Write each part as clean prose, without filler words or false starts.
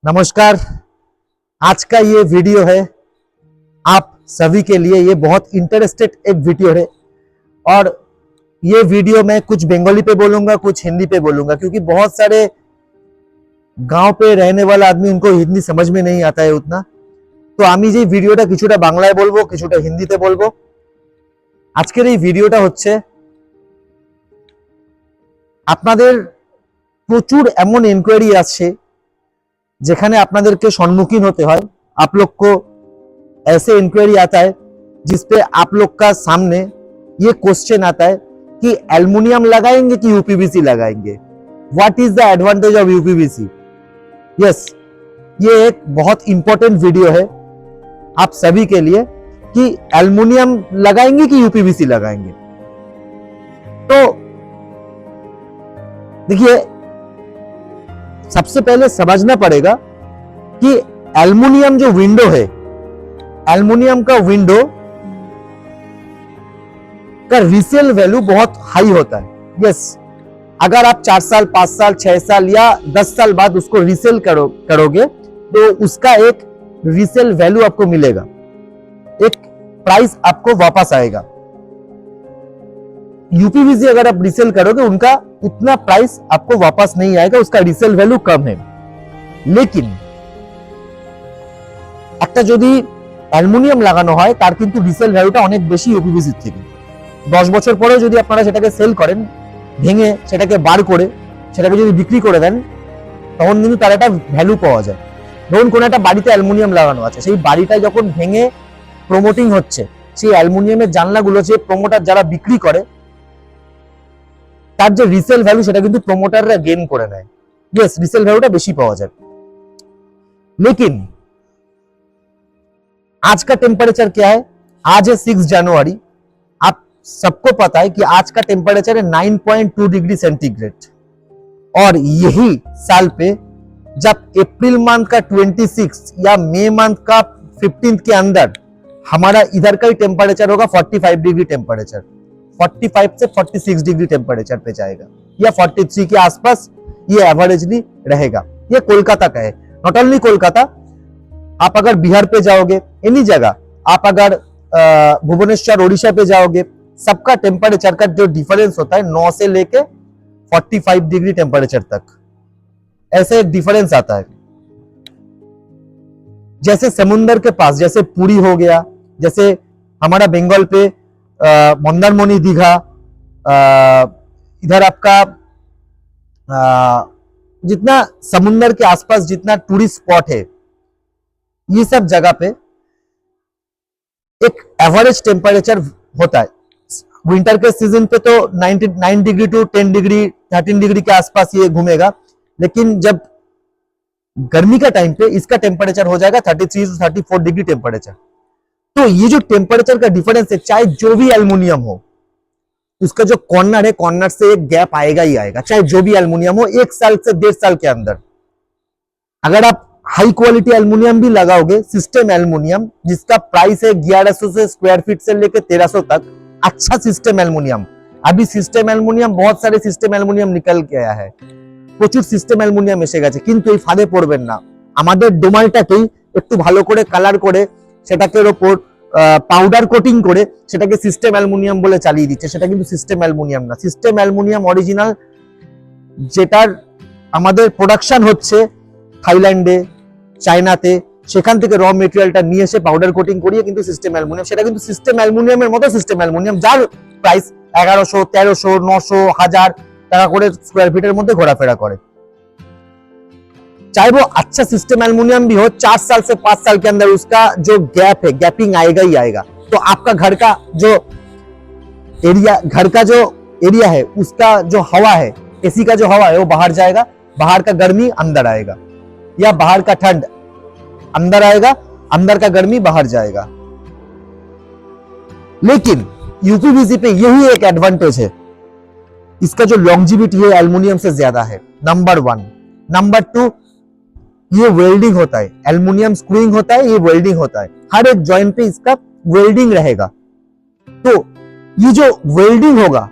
नमस्कार। आज का ये वीडियो है आप सभी के लिए। ये बहुत इंटरेस्टेड एक वीडियो है और ये वीडियो मैं कुछ बंगाली पे बोलूंगा, कुछ हिंदी पे बोलूंगा, क्योंकि बहुत सारे गांव पे रहने वाला आदमी उनको हिंदी समझ में नहीं आता है उतना। तो আমি যে ভিডিওটা কিছুটা বাংলায় বলবো, কিছুটা হিন্দিতে বলবো। আজকের এই ভিডিওটা হচ্ছে আপনাদের প্রচুর এমন এনকোয়ারি আছে যেখানে আপনাদেরকে সম্মুখীन होते हैं। आप लोग को ऐसे इंक्वायरी आता है जिसपे आप लोग का सामने ये क्वेश्चन आता है कि एल्युमिनियम लगाएंगे कि यूपीवीसी लगाएंगे, what is the advantage of UPVC. Yes, ये एक बहुत इंपॉर्टेंट वीडियो है आप सभी के लिए कि एल्युमिनियम लगाएंगे कि यूपीवीसी लगाएंगे। तो देखिए, सबसे पहले समझना पड़ेगा कि एल्युमिनियम जो विंडो है, एल्युमिनियम का विंडो का रीसेल वैल्यू बहुत हाई होता है। यस, अगर आप 4 साल, 5 साल, 6 साल या 10 साल बाद उसको रीसेल करोगे तो उसका एक रीसेल वैल्यू आपको मिलेगा, एक प्राइस आपको वापस आएगा। यूपीवीसी अगर आप रीसेल करोगे उनका उतना प्राइस आपको वापस नहीं आएगा, उसका रीसेल वैल्यू कम है। लेकिन একটা যদি অ্যালুমিনিয়াম লাগানো হয় তার কিন্তু রিসেল ভ্যালুটা অনেক বেশি ইউপিভিসি থেকে। 10 বছর পরে যদি আপনারা সেটাকে সেল করেন, ভেঙে সেটাকে বার করে সেটাকে যদি বিক্রি করে দেন, তখন কিন্তু তার একটা ভ্যালু পাওয়া যায়। ধরুন কোন একটা বাড়িতে অ্যালুমিনিয়াম লাগানো আছে, সেই বাড়িটা যখন ভেঙে প্রমোটিং হচ্ছে, সেই অ্যালুমিনিয়ামের জানলাগুলো যে প্রমোটার যারা বিক্রি করে তার যে রিসেল ভ্যালু সেটা কিন্তু প্রমোটাররা গেইন করে নেয়। यस, রিসেल ভ্যালুটা বেশি পাওয়া যায়। लेकिन आज का टेम्परेचर क्या है? आज है 6 जनवरी। आप सबको पता है कि आज का टेम्परेचर है 9.2 डिग्री सेंटीग्रेड। और यही साल पे जब अप्रैल मंथ का 26 या मई मंथ का 15 के अंदर हमारा इधर का ही टेम्परेचर होगा 45 डिग्री टेम्परेचर, 45 से 46 डिग्री टेम्परेचर पे जाएगा या 43 के आसपास ये एवरेजली रहेगा। ये कोलकाता का है, नॉट ओनली कोलकाता। आप अगर बिहार पे जाओगे, एनी जगह, आप अगर भुवनेश्वर ओडिशा पे जाओगे, सबका टेम्परेचर का जो डिफरेंस होता है 9 से लेके 45 डिग्री टेम्परेचर तक, ऐसे एक डिफरेंस आता है। जैसे समुंदर के पास, जैसे पुरी हो गया, जैसे हमारा बंगाल पे मंदारमणि, दीघा, इधर आपका जितना समुंदर के आसपास जितना टूरिस्ट स्पॉट है, ये सब जगह पे एक एवरेज टेम्परेचर होता है। विंटर के सीजन पे तो 9 डिग्री टू 10 डिग्री 13 डिग्री के आसपास ये घूमेगा, लेकिन जब गर्मी का टाइम पे इसका टेम्परेचर हो जाएगा 33 टू 34 डिग्री टेम्परेचर। तो ये जो टेम्परेचर का डिफरेंस है, चाहे जो भी एल्युमिनियम हो, उसका जो कॉर्नर है, कॉर्नर से एक गैप आएगा ही आएगा, चाहे जो भी एल्युमिनियम हो। 1 साल से 1.5 साल के अंदर अगर आप हाई क्वालिटी एल्युमिनियम भी लगाओगे, सिस्टम एल्युमिनियम जिसका प्राइस है 1100 से स्क्वायर फीट से लेकर 1300 तक, अच्छा सिस्टम एल्युमिनियम। अभी सिस्टम एल्युमिनियम, बहुत सारे सिस्टम एल्युमिनियम निकल के आया है, প্রচুর সিস্টেম অ্যালুমিনিয়াম এসে গেছে, কিন্তু এই ফাঁদে পড়বেন না। আমাদের ডোমালটাকেই একটু ভালো করে কালার করে সেটাকে ওপর পাউডার কোটিং করে সেটাকে সিস্টেম অ্যালুমিনিয়াম বলে চালিয়ে দিচ্ছে, সেটা কিন্তু সিস্টেম অ্যালুমিনিয়াম না। সিস্টেম অ্যালুমিনিয়াম অরিজিনাল যেটার আমাদের প্রোডাকশন হচ্ছে থাইল্যান্ডে, চায়নাতে, সেখান থেকে র মেটেরিয়ালটা নিয়ে এসে পাউডার কোটিং করিয়ে কিন্তু সিস্টেম অ্যালুমিনিয়াম, সেটা কিন্তু সিস্টেম অ্যালুমিনিয়ামের মতো সিস্টেম অ্যালুমিনিয়াম, যার প্রাইস 1100, 1300, 900, 1000 টাকা করে স্কোয়ার ফিটের মধ্যে ঘোরাফেরা করে। चाहे वो अच्छा सिस्टम एल्युमिनियम भी हो, 4 साल से 5 साल के अंदर उसका जो गैप है, गैपिंग आएगा ही आएगा। तो आपका घर का जो एरिया है, उसका जो हवा है, एसी का जो हवा है वो बाहर जाएगा, बाहर का गर्मी अंदर आएगा, या बाहर का ठंड अंदर आएगा, अंदर का गर्मी बाहर जाएगा। लेकिन यूपीवीसी पे यही एक एडवांटेज है, इसका जो लॉन्जिविटी है एल्युमिनियम से ज्यादा है, नंबर 1। नंबर 2, ये वेल्डिंग होता है, एल्युमिनियम स्क्रूइंग होता है, ये वेल्डिंग होता है, हर एक जॉइंट पे इसका वेल्डिंग रहेगा। तो ये जो वेल्डिंग होगा,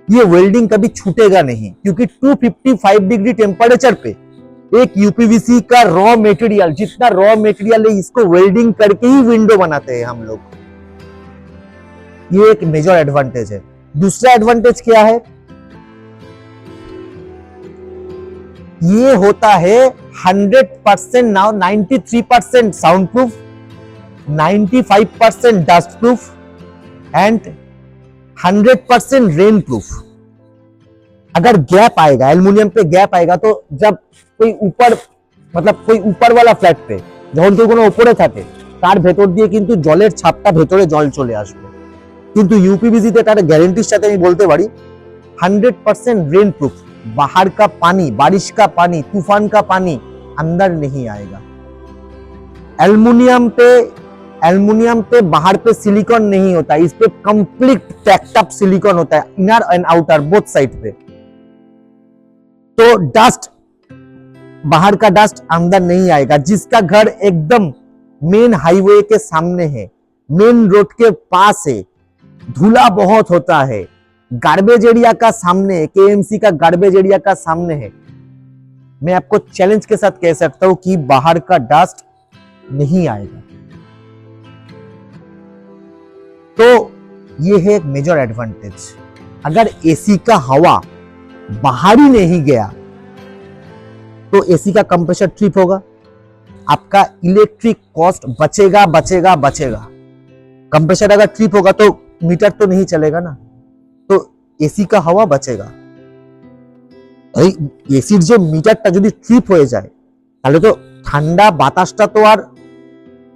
ये वेल्डिंग कभी छूटेगा नहीं, क्योंकि 255 डिग्री टेम्परेचर पे एक यूपीवीसी का रॉ मटेरियल, जितना रॉ मटेरियल है इसको वेल्डिंग करके ही विंडो बनाते हैं हम लोग। ये एक मेजर एडवांटेज है। दूसरा एडवांटेज क्या है, ये होता है 100% now 93% sound proof, 95% dust proof and 100% rain proof. अगर गैप आएगा, एल्युमिनियम पे गैप आएगा, तो जब कोई ऊपर मतलब कोई ऊपर वाला फ्लैट पे যখন কেউ কোনো উপরে থাকে তার ভেতর দিয়ে কিন্তু জলের ছাপটা ভেতরে জল চলে আসবে, কিন্তু यूपीवीसी তে তার গ্যারান্টির সাথে আমি বলতে পারি 100% रेन प्रूफ, बाहर का पानी, बारिश का पानी, तूफान का पानी अंदर नहीं आएगा। एल्युमिनियम पे बाहर पे सिलिकॉन नहीं होता, इस पे कंप्लीट पैक्ड अप सिलिकॉन होता है, inner and outer both side पे। तो डस्ट, बाहर का डस्ट अंदर नहीं आएगा। जिसका घर एकदम मेन हाईवे के सामने है, मेन रोड के पास है, धूला बहुत होता है, गार्बेज एरिया का सामने है, केएमसी का गार्बेज एरिया का सामने है, मैं आपको चैलेंज के साथ कह सकता हूं कि बाहर का डस्ट नहीं आएगा। तो ये है एक मेजर एडवांटेज। अगर एसी का हवा बाहर ही नहीं गया तो एसी का कंप्रेसर ट्रिप होगा, आपका इलेक्ट्रिक कॉस्ट बचेगा बचेगा बचेगा। कंप्रेसर अगर ट्रिप होगा तो मीटर तो नहीं चलेगा ना, तो एसी का हवा बचेगा। এসির যে মিটারটা যদি ট্রিপ হয়ে যায় তাহলে তো ঠান্ডা বাতাসটা তো আর,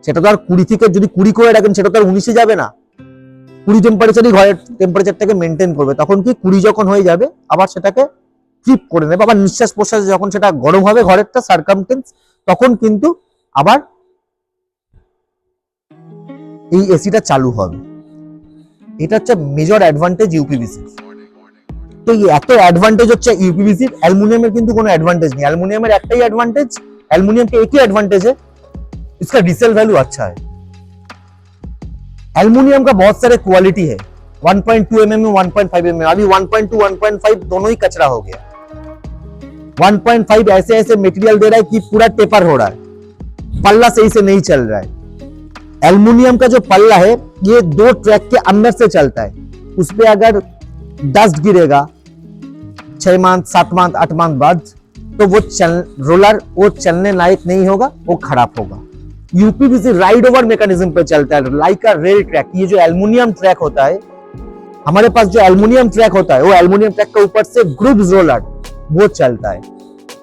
সেটা তো আর 20 থেকে যদি 20 করে রাখেন সেটা তো আর 19 এ যাবে না, 20 টেম্পারেচারই ঘরের টেম্পারেচারটাকে মেনটেন করবে। তখন কি 20 যখন হয়ে যাবে আবার সেটাকে ট্রিপ করে নেবে, আবার নিঃশ্বাস প্রশ্বাসে যখন সেটা গরম হবে ঘরেরটা সার্কামটেন্স, তখন কিন্তু আবার এই এসিটা চালু হবে। এটা হচ্ছে মেজর অ্যাডভান্টেজ यूपीवीसी। तो ये এত অ্যাডভান্টেজ হচ্ছে यूपीवीसी, অ্যালুমিনিয়ামের কিন্তু কোনো অ্যাডভান্টেজ নেই। অ্যালুমিনিয়ামের একটাই অ্যাডভান্টেজ, অ্যালুমিনিয়াম के एक ही एडवांटेज है, इसका रीसेल वैल्यू अच्छा है। एल्युमिनियम का बहुत सारे क्वालिटी है, 1.2 mm, 1.5 mm, अभी 1.2 1.5 दोनों ही कचरा हो गया। 1.5 ऐसे ऐसे मटेरियल दे रहा है कि पूरा टेपर हो रहा है, पल्ला सही से नहीं चल रहा है। एल्युमिनियम का जो पल्ला है ये 2 ट्रैक के अंदर से चलता है, उस पे अगर डस्ट गिरेगा 6 मंथ 7 मंथ 8 मंथ बाद तो वो रोलर वो चलने लायक नहीं होगा, वो खराब होगा। यूपीवीसी राइड ओवर मैकेनिज्म पे चलता है, लाइक अ रेल ट्रैक। ये जो एल्युमिनियम ट्रैक होता है, हमारे पास जो एल्युमिनियम ट्रैक होता है वो एल्युमिनियम ट्रैक के ऊपर से ग्रुप्स रोलर वो चलता है,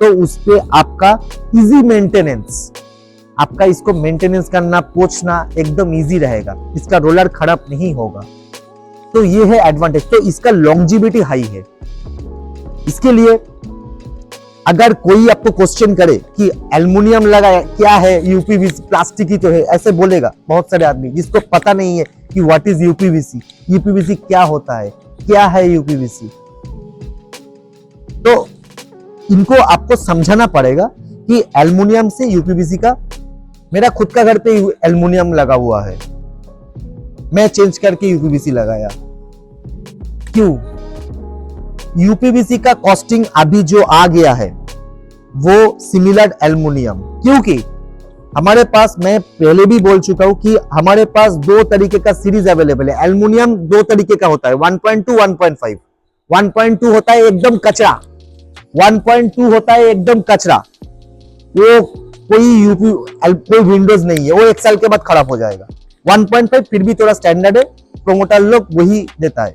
तो उस पे आपका इजी मेंटेनेंस, आपका इसको मेंटेनेंस करना पोंछना एकदम इजी रहेगा, इसका रोलर खराब नहीं होगा। तो ये है एडवांटेज। तो इसका लॉन्जिविटी हाई है। इसके लिए अगर कोई आपको क्वेश्चन करे कि एल्युमिनियम लगा है क्या है, यूपीवीसी प्लास्टिक ही तो है, ऐसे बोलेगा बहुत सारे आदमी जिसको पता नहीं है कि व्हाट इज यूपीवीसी, यूपीवीसी क्या होता है, क्या है यूपीवीसी। तो इनको आपको समझाना पड़ेगा कि एल्युमिनियम से यूपीवीसी का, मेरा खुद का घर पे एल्युमिनियम लगा हुआ है, मैं चेंज करके यूपीवीसी लगाया। क्यों? यूपीवीसी का कॉस्टिंग अभी जो आ गया है वो सिमिलर एल्युमिनियम, क्योंकि हमारे पास, मैं पहले भी बोल चुका हूं कि हमारे पास 2 तरीके का सीरीज अवेलेबल है। एल्युमिनियम 2 तरीके का होता है, 1.2 1.5। 1.2 होता है एकदम कचरा, 1.2 होता है एकदम कचरा, वो कोई विंडोज नहीं है, वो 1 साल के बाद खराब हो जाएगा। 1.5 फिर भी थोड़ा स्टैंडर्ड है, प्रोमोटर लोग वही देता है।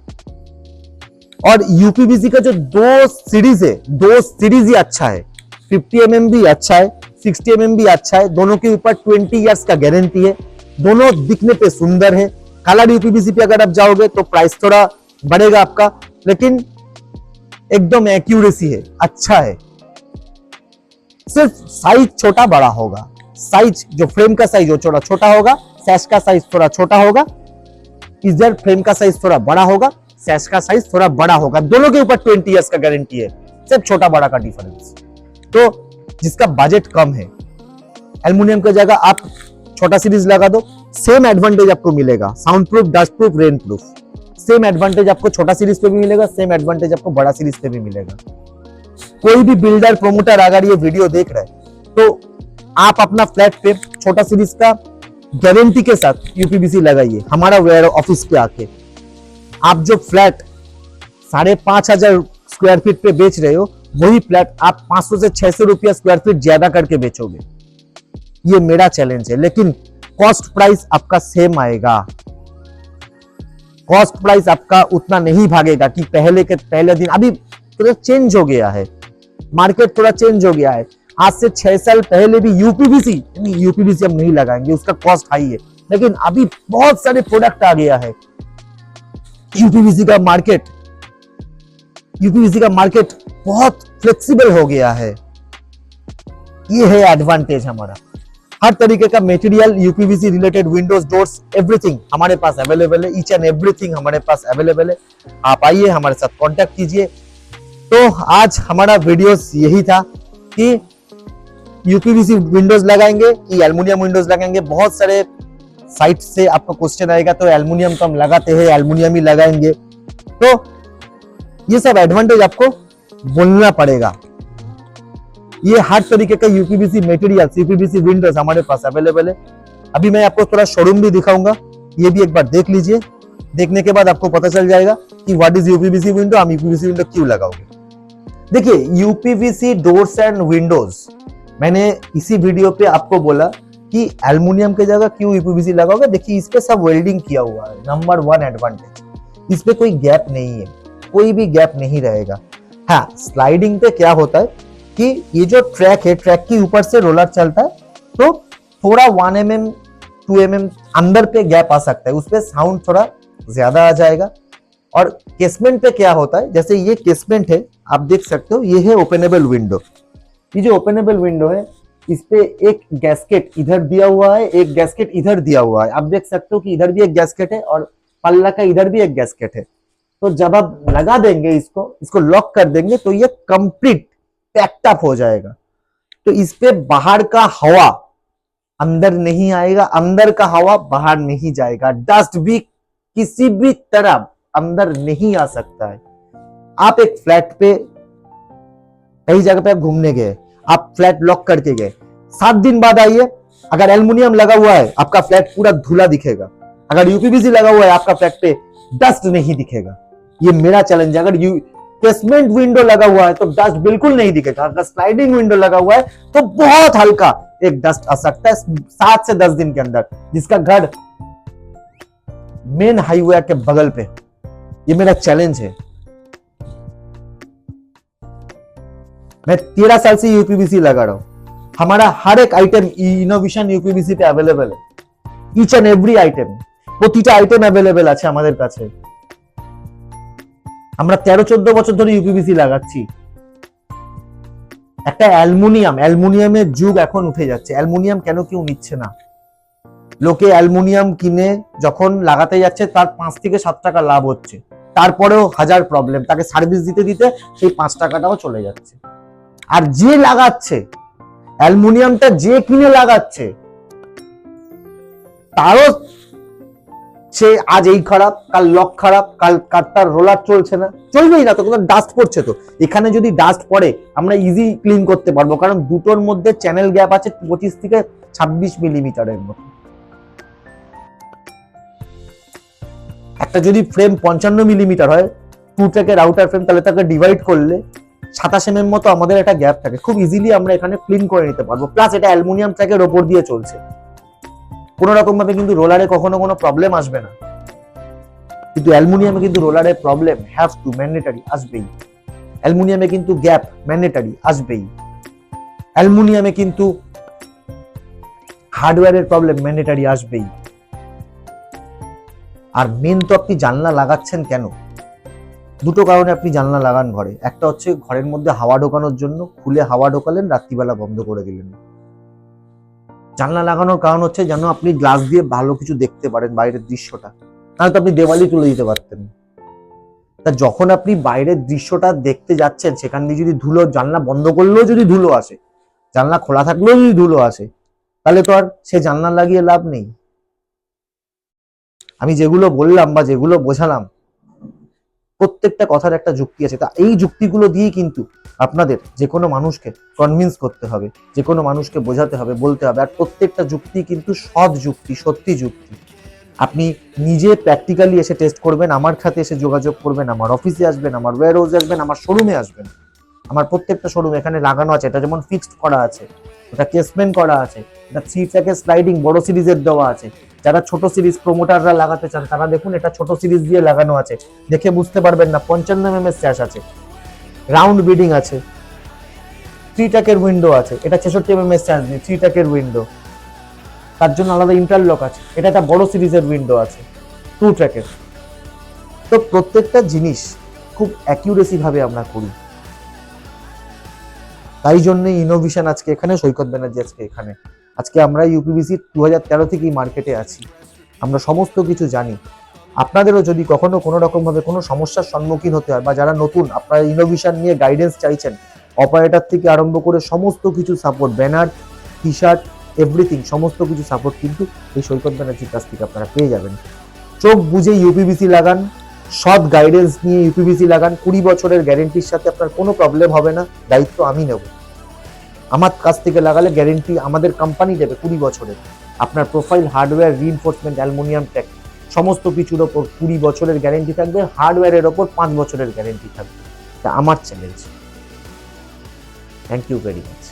और यूपीवीसी का जो 2 सीरीज है, 2 सीरीज ही अच्छा है, 50 mm भी अच्छा है, 60 mm भी अच्छा है, दोनों के ऊपर 20 इयर्स का गारंटी है, दोनों दिखने पे सुंदर है। कलर यूपीवीसी पे अगर आप जाओगे तो प्राइस थोड़ा बढ़ेगा आपका, लेकिन एकदम एक्यूरेसी है, अच्छा है। सिर्फ साइज छोटा बड़ा होगा, साइज जो फ्रेम का साइज वो थोड़ा छोटा होगा, सैश का साइज थोड़ा छोटा होगा, इधर फ्रेम का साइज थोड़ा बड़ा होगा, सैश का साइज थोड़ा बड़ा होगा, दोनों के ऊपर 20 इयर्स का गारंटी है, सिर्फ छोटा बड़ा का डिफरेंस। तो जिसका बजट कम है, एल्युमिनियम की जगह आप छोटा सीरीज लगा दो, सेम एडवांटेज आपको मिलेगा, sound proof, dust proof, rain proof, same advantage आपको छोटा सीरीज पे भी मिलेगा, सेम एडवांटेज आपको बड़ा सीरीज पे भी मिलेगा। कोई भी बिल्डर प्रोमोटर अगर ये वीडियो देख रहे हैं तो आप अपना फ्लैट पे छोटा सीरीज का गारंटी के साथ यूपीवीसी लगाइए हमारा वेयर ऑफिस पे आके। आप जो फ्लैट 5,500 स्क्वायर फीट पे बेच रहे हो वही फ्लैट आप 500 से 600 रुपया स्क्वायर फीट ज्यादा करके बेचोगे। ये मेरा चैलेंज है, लेकिन कॉस्ट प्राइस आपका सेम आएगा। कॉस्ट प्राइस आपका उतना नहीं भागेगा कि पहले दिन। अभी थोड़ा चेंज हो गया है, मार्केट थोड़ा चेंज हो गया है। आज से 6 साल पहले भी यूपीवीसी हम नहीं लगाएंगे, उसका कॉस्ट हाई है, लेकिन अभी बहुत सारे प्रोडक्ट आ गया है। यूपीवीसी का मार्केट बहुत फ्लेक्सिबल हो गया है। ये है एडवांटेज हमारा। हर तरीके का material UPVC related Windows doors everything हमारे पास अवेलेबल है। ईच एंड एवरीथिंग हमारे पास अवेलेबल है। आप आइए हमारे साथ कांटेक्ट कीजिए। तो आज हमारा वीडियोस यही था कि यूपीवीसी विंडोज लगाएंगे कि एल्युमिनियम विंडोज लगाएंगे। बहुत सारे साइट से आपका क्वेश्चन आएगा, तो एल्युमिनियम तो हम लगाते हैं, एल्युमिनियम ही लगाएंगे। तो ये सब एडवांटेज आपको बोलना पड़ेगा। ये हर तरीके का यूपीवीसी मटेरियल, यूपीवीसी विंडोज हमारे पास अवेलेबल है। अभी मैं आपको थोड़ा शोरूम भी दिखाऊंगा, ये भी एक बार देख लीजिए। देखने के बाद आपको पता चल जाएगा कि व्हाट इज यूपीवीसी विंडो, हम यूपीवीसी विंडो क्यों लगाओगे। देखिए, यूपीवीसी डोर्स एंड विंडोज, मैंने इसी वीडियो पे आपको बोला कि एल्युमिनियम की जगह क्यों यूपीवीसी लगाओगे। देखिए, इस पे सब वेल्डिंग किया हुआ है। नंबर 1 एडवांटेज, इस पे कोई गैप नहीं है, कोई भी गैप नहीं रहेगा। हाँ, स्लाइडिंग पे क्या होता है कि ये जो ट्रैक है, ट्रैक के ऊपर से रोलर चलता है, तो थोड़ा 1 mm 2 mm अंदर पे गैप आ सकता है, उसपे साउंड थोड़ा ज्यादा आ जाएगा। और केसमेंट पे क्या होता है, जैसे ये केसमेंट है, आप देख सकते हो, ये है ओपनेबल विंडो। ये जो ओपनेबल विंडो है, इस पे एक गैस्केट इधर दिया हुआ है, एक गैस्केट इधर दिया हुआ है। आप देख सकते हो कि इधर भी एक गैस्केट है और पल्ला का इधर भी एक गैस्केट है। तो जब आप लगा देंगे इसको लॉक कर देंगे, तो ये कंप्लीट पैक्ड अप हो जाएगा। तो इस पे बाहर का हवा अंदर नहीं आएगा, अंदर का हवा बाहर नहीं जाएगा, डस्ट भी किसी भी तरह अंदर नहीं आ सकता है। आप एक फ्लैट पे, कई जगह पे आप घूमने गए, आप फ्लैट लॉक करके गए, 7 दिन बाद आइए, अगर एल्युमिनियम लगा हुआ है आपका फ्लैट पूरा धुला दिखेगा। अगर यूपीवीसी लगा हुआ है आपका फ्लैट पे डस्ट नहीं दिखेगा। ये मेरा चैलेंज है। अगर केसमेंट विंडो लगा हुआ है तो डस्ट बिल्कुल नहीं दिखेगा। अगर स्लाइडिंग विंडो लगा हुआ है तो बहुत हल्का एक डस्ट आ सकता है 7 से 10 दिन के अंदर, जिसका घर मेन हाईवे के बगल पे। ये मेरा चैलेंज है। मैं 13 साल से यूपीवीसी लगा रहा हूं। हमारा हर एक आइटम इनोवेशन यूपीवीसी पे अवेलेबल है। ईच एंड एवरी आइटम, প্রতিটা আইটেম अवेलेबल আছে আমাদের কাছে। আমরা 13-14 বছর ধরে ইউপিভিসি লাগাচ্ছি। একটা অ্যালুমিনিয়ামের যুগ এখন উঠে যাচ্ছে। অ্যালুমিনিয়াম কেন কেউ নিচ্ছে না? লোকে অ্যালুমিনিয়াম কিনে যখন লাগাতে যাচ্ছে তার 5 থেকে 7 টাকা লাভ হচ্ছে, তারপরেও হাজার প্রবলেম, তাকে সার্ভিস দিতে দিতে সেই 5 টাকাটাও চলে যাচ্ছে। আর যে লাগাচ্ছে অ্যালুমিনিয়ামটা, যে কিনে লাগাচ্ছে, তারও সে আজ এই খারাপ, কাল লক খারাপ, কাল তার রোলার চলছে না, চলবেই না তো, কোনো ডাস্ট পড়ছে তো। এখানে যদি ডাস্ট পড়ে আমরা ইজি ক্লিন করতে পারবো, কারণ দুটোর মধ্যে চ্যানেল গ্যাপ আছে 25 থেকে 26 মিলিমিটারের মতো। একটা যদি ফ্রেম 55 মিলিমিটার হয়, 2 ট্র্যাকের আউটার ফ্রেম, তাহলে তাকে ডিভাইড করলে 27 mm মতো আমাদের একটা গ্যাপ থাকে। খুব ইজিলি আমরা এখানে ক্লিন করে নিতে পারবো। প্লাস এটা অ্যালুমিনিয়াম ট্র্যাকের ওপর দিয়ে চলছে, কোন রকম ভাবে কিন্তু রোলারে কখনো কোনো প্রবলেম আসবে না। কিন্তু অ্যালুমিনিয়ামে কিন্তু রোলারে প্রবলেম হ্যাভ টু ম্যান্ডেটরি আসবেই। অ্যালুমিনিয়ামে কিন্তু গ্যাপ ম্যান্ডেটরি আসবেই। অ্যালুমিনিয়ামে কিন্তু হার্ডওয়্যারের প্রবলেম ম্যান্ডেটরি আসবেই। আর মেন তো আপনি জানলা লাগাচ্ছেন কেন? দুটো কারণে আপনি জানলা লাগান ঘরে। একটা হচ্ছে ঘরের মধ্যে হাওয়া ঢোকানোর জন্য, খুলে হাওয়া ঢোকালেন, রাত্রিবেলা বন্ধ করে দিলেন। জানলা লাগানোর কারণ হচ্ছে যেন আপনি গ্লাস দিয়ে ভালো কিছু দেখতে পারেন বাইরের দৃশ্যটা, নাহলে তো আপনি দেওয়ালি তুলে দিতে পারতেন। তা যখন আপনি বাইরের দৃশ্যটা দেখতে যাচ্ছেন, সেখান দিয়ে যদি ধুলো, জানলা বন্ধ করলেও যদি ধুলো আসে, জানলা খোলা থাকলেও যদি ধুলো আসে, তাহলে তো আর সে জানলা লাগিয়ে লাভ নেই। আমি যেগুলো বললাম বা যেগুলো বোঝালাম, প্রত্যেকটা কথার একটা যুক্তি আছে। তা এই যুক্তিগুলো দিয়ে কিন্তু আপনাদের যে কোনো মানুষকে কনভিন্স করতে হবে, যে কোনো মানুষকে বোঝাতে হবে, বলতে হবে। আর প্রত্যেকটা যুক্তি কিন্তু সৎ যুক্তি, সত্যি যুক্তি। আপনি নিজে প্র্যাকটিক্যালি এসে টেস্ট করবেন, আমার সাথে এসে যোগাযোগ করবেন, আমার অফিসে আসবেন, আমার ওয়্যার হাউসে আসবেন, আমার শোরুমে আসবেন। আমার প্রত্যেকটা শোরুম এখানে লাগানো আছে। এটা যেমন ফিক্সড করা আছে, এটা কেসমেন্ট করা আছে, এটা 3 ট্র্যাকের স্লাইডিং বড় সিরিজের দেওয়া আছে। যারা ছোট সিরিজ প্রমোটাররা লাগাতে চান তারা দেখুন, এটা ছোট সিরিজ দিয়ে লাগানো আছে, দেখে বুঝতে পারবেন না। 55 mm স্যাশ আছে, রাউন্ড বিডিং আছে, 3 ট্র্যাকের উইন্ডো আছে। এটা 66 mm স্যাশ নেই, 3 ট্র্যাকের উইন্ডো, তার জন্য আলাদা ইন্টারলক আছে। এটা একটা বড় সিরিজের উইন্ডো আছে 2 ট্র্যাকের। তো প্রত্যেকটা জিনিস খুব অ্যাকিউরেসি ভাবে আমরা করি। তাই জন্যই ইনোভেশন আজকে এখানে, সৈকত ব্যানার্জি আজকে এখানে। আজকে আমরা ইউপিভিসি 2013 থেকেই মার্কেটে আছি, আমরা সমস্ত কিছু জানি। আপনাদেরও যদি কখনো কোনো রকম ভাবে কোনো সমস্যার সম্মুখীন হতে হয়, বা যারা নতুন আপনারা ইনোভেশন নিয়ে গাইডেন্স চাইছেন, অপারেটর থেকে আরম্ভ করে সমস্ত কিছু support, banner, T shirt, everything, সমস্ত কিছু সাপোর্ট কিন্তু এই সৈকত ব্যানার্জির কাছ থেকে আপনারা পেয়ে যাবেন। চোখ বুঝে ইউপিভিসি লাগান, সৎ গাইডেন্স নিয়ে ইউপিভিসি লাগান। 20 বছরের গ্যারেন্টির সাথে আপনার কোনো প্রবলেম হবে না, দায়িত্ব আমি নেব। আমার কাছ থেকে লাগালে গ্যারেন্টি আমাদের কোম্পানি দেবে 20 বছরের। আপনার profile, hardware, reinforcement, aluminium tag, সমস্ত কিছুর ওপর 20 বছরের গ্যারেন্টি থাকবে। হার্ডওয়্যারের ওপর 5 বছরের গ্যারেন্টি থাকবে। এটা আমার challenge. Thank you very much.